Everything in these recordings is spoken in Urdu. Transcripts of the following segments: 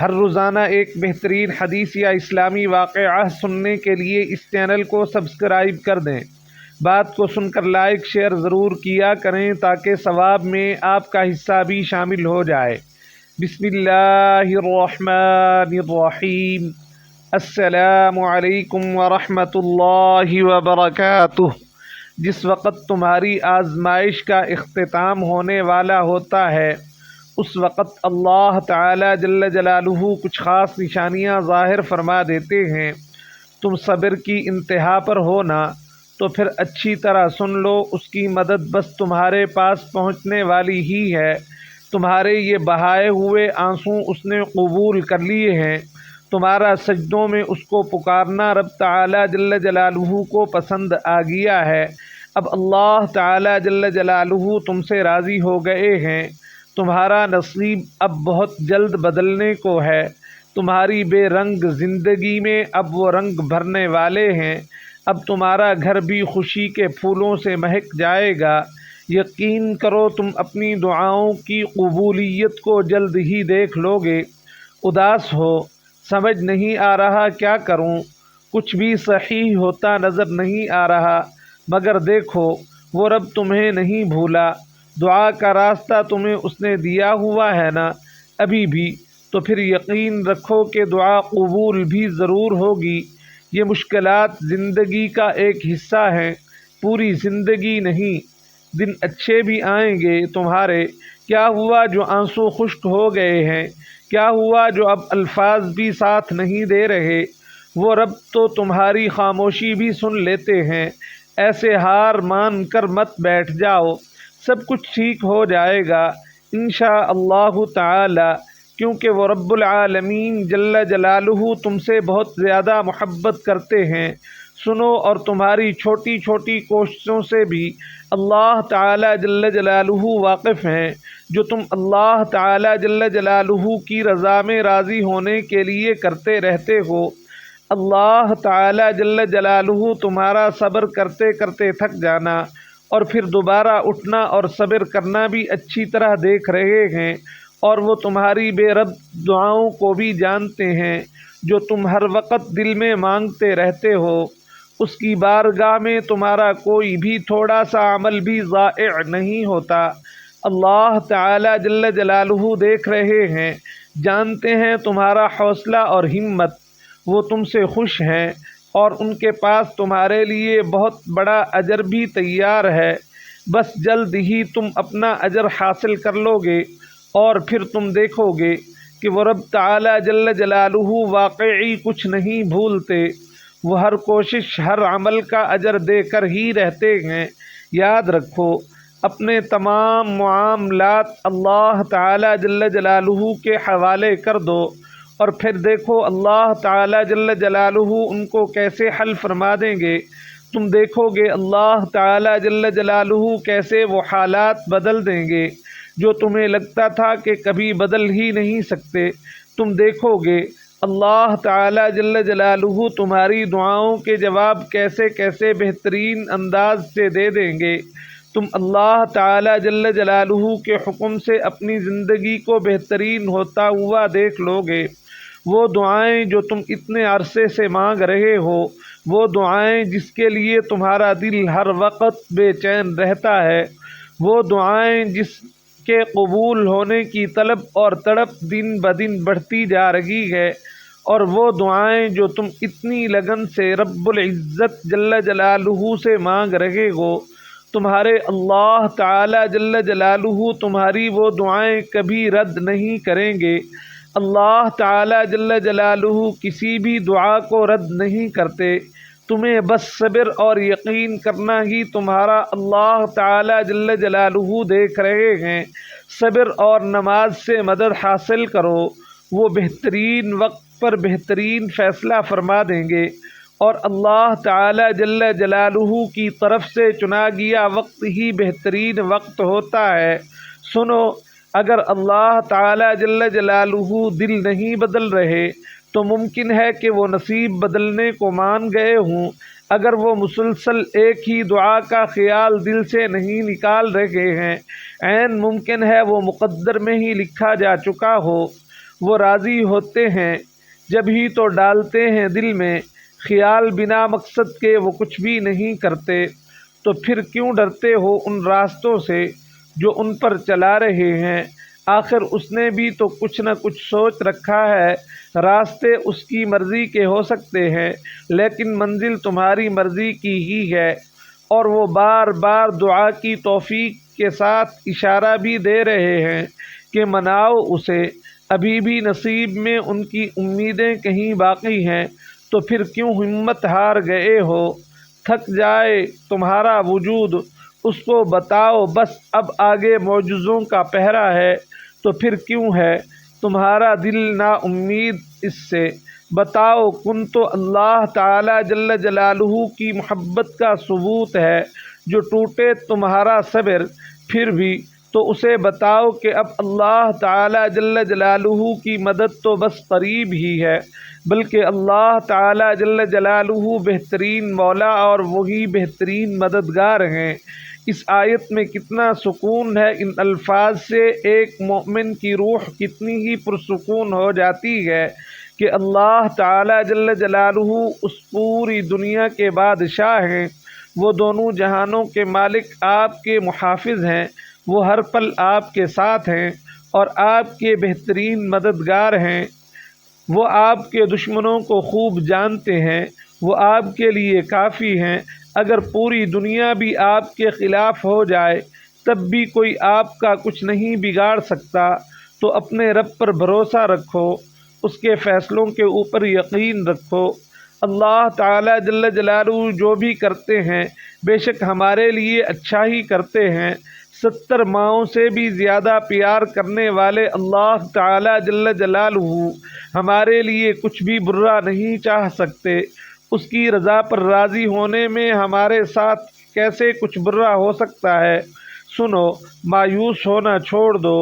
ہر روزانہ ایک بہترین حدیث یا اسلامی واقعہ سننے کے لیے اس چینل کو سبسکرائب کر دیں۔ بات کو سن کر لائک شیئر ضرور کیا کریں تاکہ ثواب میں آپ کا حصہ بھی شامل ہو جائے۔ بسم اللہ الرحمن الرحیم۔ السلام علیکم ورحمۃ اللہ وبرکاتہ۔ جس وقت تمہاری آزمائش کا اختتام ہونے والا ہوتا ہے اس وقت اللہ تعالی جل جلالہ کچھ خاص نشانیاں ظاہر فرما دیتے ہیں۔ تم صبر کی انتہا پر ہو نا تو پھر اچھی طرح سن لو، اس کی مدد بس تمہارے پاس پہنچنے والی ہی ہے۔ تمہارے یہ بہائے ہوئے آنسو اس نے قبول کر لیے ہیں۔ تمہارا سجدوں میں اس کو پکارنا رب تعالی جل جلالہ کو پسند آ گیا ہے۔ اب اللہ تعالی جل جلالہ تم سے راضی ہو گئے ہیں۔ تمہارا نصیب اب بہت جلد بدلنے کو ہے۔ تمہاری بے رنگ زندگی میں اب وہ رنگ بھرنے والے ہیں۔ اب تمہارا گھر بھی خوشی کے پھولوں سے مہک جائے گا۔ یقین کرو تم اپنی دعاؤں کی قبولیت کو جلد ہی دیکھ لو گے۔ اداس ہو، سمجھ نہیں آ رہا کیا کروں، کچھ بھی صحیح ہوتا نظر نہیں آ رہا، مگر دیکھو وہ رب تمہیں نہیں بھولا۔ دعا کا راستہ تمہیں اس نے دیا ہوا ہے نا ابھی بھی، تو پھر یقین رکھو کہ دعا قبول بھی ضرور ہوگی۔ یہ مشکلات زندگی کا ایک حصہ ہیں، پوری زندگی نہیں۔ دن اچھے بھی آئیں گے تمہارے۔ کیا ہوا جو آنسو خشک ہو گئے ہیں؟ کیا ہوا جو اب الفاظ بھی ساتھ نہیں دے رہے؟ وہ رب تو تمہاری خاموشی بھی سن لیتے ہیں۔ ایسے ہار مان کر مت بیٹھ جاؤ، سب کچھ ٹھیک ہو جائے گا انشاءاللہ تعالی، کیونکہ وہ رب العالمین جل جلالہ تم سے بہت زیادہ محبت کرتے ہیں۔ سنو، اور تمہاری چھوٹی چھوٹی کوششوں سے بھی اللہ تعالی جل جلالہ واقف ہیں۔ جو تم اللہ تعالی جل جلالہ کی رضا میں راضی ہونے کے لیے کرتے رہتے ہو، اللہ تعالی جل جلالہ تمہارا صبر کرتے کرتے تھک جانا اور پھر دوبارہ اٹھنا اور صبر کرنا بھی اچھی طرح دیکھ رہے ہیں، اور وہ تمہاری بے رب دعاؤں کو بھی جانتے ہیں۔ جو تم ہر وقت دل میں مانگتے رہتے ہو، اس کی بارگاہ میں تمہارا کوئی بھی تھوڑا سا عمل بھی ضائع نہیں ہوتا۔ اللہ تعالی جل جلالہ دیکھ رہے ہیں، جانتے ہیں تمہارا حوصلہ اور ہمت۔ وہ تم سے خوش ہیں اور ان کے پاس تمہارے لیے بہت بڑا اجر بھی تیار ہے۔ بس جلد ہی تم اپنا اجر حاصل کر لو گے، اور پھر تم دیکھو گے کہ وہ رب تعالی جل جلالہ واقعی کچھ نہیں بھولتے۔ وہ ہر کوشش، ہر عمل کا اجر دے کر ہی رہتے ہیں۔ یاد رکھو، اپنے تمام معاملات اللہ تعالی جل جلالہ کے حوالے کر دو، اور پھر دیکھو اللہ تعالی جل جلالہ ان کو کیسے حل فرما دیں گے۔ تم دیکھو گے اللہ تعالی جل جلالہ کیسے وہ حالات بدل دیں گے جو تمہیں لگتا تھا کہ کبھی بدل ہی نہیں سکتے۔ تم دیکھو گے اللہ تعالی جل جلالہ تمہاری دعاؤں کے جواب کیسے کیسے بہترین انداز سے دے دیں گے۔ تم اللہ تعالی جل جلالہ کے حکم سے اپنی زندگی کو بہترین ہوتا ہوا دیکھ لو گے۔ وہ دعائیں جو تم اتنے عرصے سے مانگ رہے ہو، وہ دعائیں جس کے لیے تمہارا دل ہر وقت بے چین رہتا ہے، وہ دعائیں جس کے قبول ہونے کی طلب اور تڑپ دن بدن بڑھتی جا رہی ہے، اور وہ دعائیں جو تم اتنی لگن سے رب العزت جل جلالہ سے مانگ رہے ہو، تمہارے اللہ تعالی جل جلالہ تمہاری وہ دعائیں کبھی رد نہیں کریں گے۔ اللہ تعالی جل جلالہ کسی بھی دعا کو رد نہیں کرتے۔ تمہیں بس صبر اور یقین کرنا ہی تمہارا اللہ تعالی جل جلالہ دیکھ رہے ہیں۔ صبر اور نماز سے مدد حاصل کرو، وہ بہترین وقت پر بہترین فیصلہ فرما دیں گے، اور اللہ تعالی جل جلالہ کی طرف سے چنا گیا وقت ہی بہترین وقت ہوتا ہے۔ سنو، اگر اللہ تعالی جل جلالہ دل نہیں بدل رہے تو ممکن ہے کہ وہ نصیب بدلنے کو مان گئے ہوں۔ اگر وہ مسلسل ایک ہی دعا کا خیال دل سے نہیں نکال رہے ہیں، عین ممکن ہے وہ مقدر میں ہی لکھا جا چکا ہو۔ وہ راضی ہوتے ہیں جب ہی تو ڈالتے ہیں دل میں خیال بنا مقصد کے وہ کچھ بھی نہیں کرتے۔ تو پھر کیوں ڈرتے ہو ان راستوں سے جو ان پر چلا رہے ہیں؟ آخر اس نے بھی تو کچھ نہ کچھ سوچ رکھا ہے۔ راستے اس کی مرضی کے ہو سکتے ہیں لیکن منزل تمہاری مرضی کی ہی ہے۔ اور وہ بار بار دعا کی توفیق کے ساتھ اشارہ بھی دے رہے ہیں کہ مناؤ اسے، ابھی بھی نصیب میں ان کی امیدیں کہیں باقی ہیں۔ تو پھر کیوں ہمت ہار گئے ہو؟ تھک جائے تمہارا وجود اس کو بتاؤ بس اب آگے معجزوں کا پہرا ہے۔ تو پھر کیوں ہے تمہارا دل نا امید اس سے؟ بتاؤ کن تو اللہ تعالی جل جلالہ کی محبت کا ثبوت ہے۔ جو ٹوٹے تمہارا صبر پھر بھی تو اسے بتاؤ کہ اب اللہ تعالی جل جلالہ کی مدد تو بس قریب ہی ہے، بلکہ اللہ تعالی جل جلالہ بہترین مولا اور وہی بہترین مددگار ہیں۔ اس آیت میں کتنا سکون ہے! ان الفاظ سے ایک مومن کی روح کتنی ہی پرسکون ہو جاتی ہے کہ اللہ تعالی جل جلالہ اس پوری دنیا کے بادشاہ ہیں، وہ دونوں جہانوں کے مالک آپ کے محافظ ہیں، وہ ہر پل آپ کے ساتھ ہیں اور آپ کے بہترین مددگار ہیں۔ وہ آپ کے دشمنوں کو خوب جانتے ہیں، وہ آپ کے لیے کافی ہیں۔ اگر پوری دنیا بھی آپ کے خلاف ہو جائے تب بھی کوئی آپ کا کچھ نہیں بگاڑ سکتا۔ تو اپنے رب پر بھروسہ رکھو، اس کے فیصلوں کے اوپر یقین رکھو۔ اللہ تعالی جل جلالہ جو بھی کرتے ہیں بے شک ہمارے لیے اچھا ہی کرتے ہیں۔ 70 ماؤں سے بھی زیادہ پیار کرنے والے اللہ تعالی جل جلالہ ہمارے لیے کچھ بھی برا نہیں چاہ سکتے۔ اس کی رضا پر راضی ہونے میں ہمارے ساتھ کیسے کچھ برا ہو سکتا ہے؟ سنو، مایوس ہونا چھوڑ دو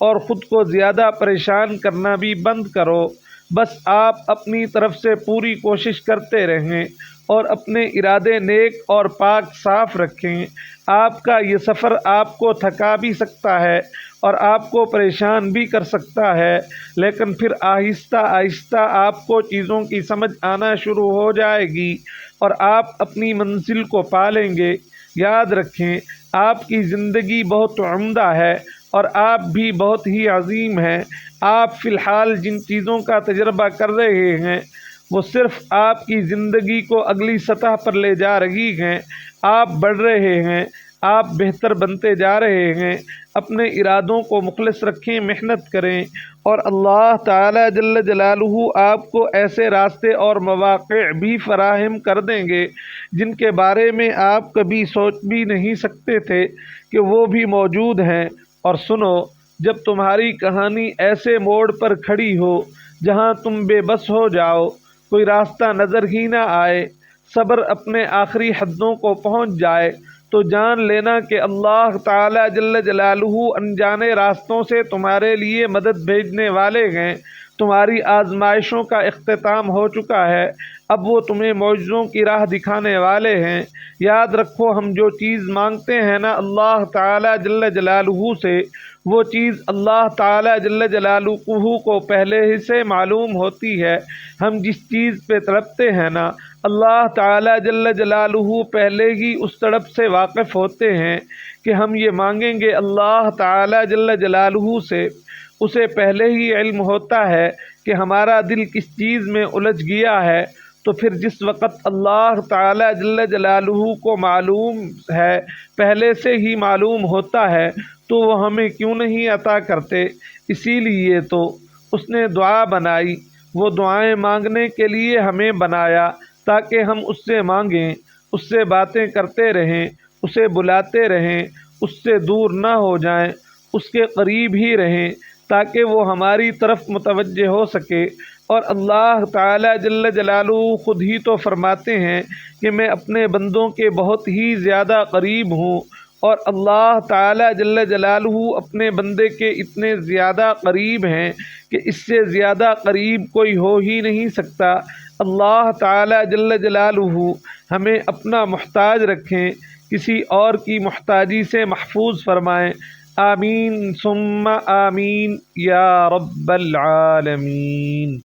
اور خود کو زیادہ پریشان کرنا بھی بند کرو۔ بس آپ اپنی طرف سے پوری کوشش کرتے رہیں اور اپنے ارادے نیک اور پاک صاف رکھیں۔ آپ کا یہ سفر آپ کو تھکا بھی سکتا ہے اور آپ کو پریشان بھی کر سکتا ہے، لیکن پھر آہستہ آہستہ آپ کو چیزوں کی سمجھ آنا شروع ہو جائے گی اور آپ اپنی منزل کو پالیں گے۔ یاد رکھیں، آپ کی زندگی بہت عمدہ ہے اور آپ بھی بہت ہی عظیم ہیں۔ آپ فی الحال جن چیزوں کا تجربہ کر رہے ہیں وہ صرف آپ کی زندگی کو اگلی سطح پر لے جا رہی ہیں۔ آپ بڑھ رہے ہیں، آپ بہتر بنتے جا رہے ہیں۔ اپنے ارادوں کو مخلص رکھیں، محنت کریں اور اللہ تعالی جل جلالہ آپ کو ایسے راستے اور مواقع بھی فراہم کر دیں گے جن کے بارے میں آپ کبھی سوچ بھی نہیں سکتے تھے کہ وہ بھی موجود ہیں۔ اور سنو، جب تمہاری کہانی ایسے موڑ پر کھڑی ہو جہاں تم بے بس ہو جاؤ، کوئی راستہ نظر ہی نہ آئے، صبر اپنے آخری حدوں کو پہنچ جائے، تو جان لینا کہ اللہ تعالی جل جلالہ انجانے راستوں سے تمہارے لیے مدد بھیجنے والے ہیں۔ تمہاری آزمائشوں کا اختتام ہو چکا ہے، اب وہ تمہیں معجزوں کی راہ دکھانے والے ہیں۔ یاد رکھو، ہم جو چیز مانگتے ہیں نا اللہ تعالی جل جلالہ سے، وہ چیز اللہ تعالی جل جلالہ کو پہلے ہی سے معلوم ہوتی ہے۔ ہم جس چیز پہ تڑپتے ہیں نا اللہ تعالی جل جلالہ پہلے ہی اس تڑپ سے واقف ہوتے ہیں کہ ہم یہ مانگیں گے اللہ تعالی جل جلالہ سے۔ اسے پہلے ہی علم ہوتا ہے کہ ہمارا دل کس چیز میں الجھ گیا ہے، تو پھر جس وقت اللہ تعالی جل جلالہ کو معلوم ہے، پہلے سے ہی معلوم ہوتا ہے، تو وہ ہمیں کیوں نہیں عطا کرتے؟ اسی لیے تو اس نے دعا بنائی، وہ دعائیں مانگنے کے لیے ہمیں بنایا تاکہ ہم اس سے مانگیں، اس سے باتیں کرتے رہیں، اسے بلاتے رہیں، اس سے دور نہ ہو جائیں، اس کے قریب ہی رہیں تاکہ وہ ہماری طرف متوجہ ہو سکے۔ اور اللہ تعالی جل جلالہ خود ہی تو فرماتے ہیں کہ میں اپنے بندوں کے بہت ہی زیادہ قریب ہوں، اور اللہ تعالی جل جلالہ اپنے بندے کے اتنے زیادہ قریب ہیں کہ اس سے زیادہ قریب کوئی ہو ہی نہیں سکتا۔ اللہ تعالی جل جلالہ ہمیں اپنا محتاج رکھیں، کسی اور کی محتاجی سے محفوظ فرمائیں۔ آمین ثم آمین یا رب العالمین۔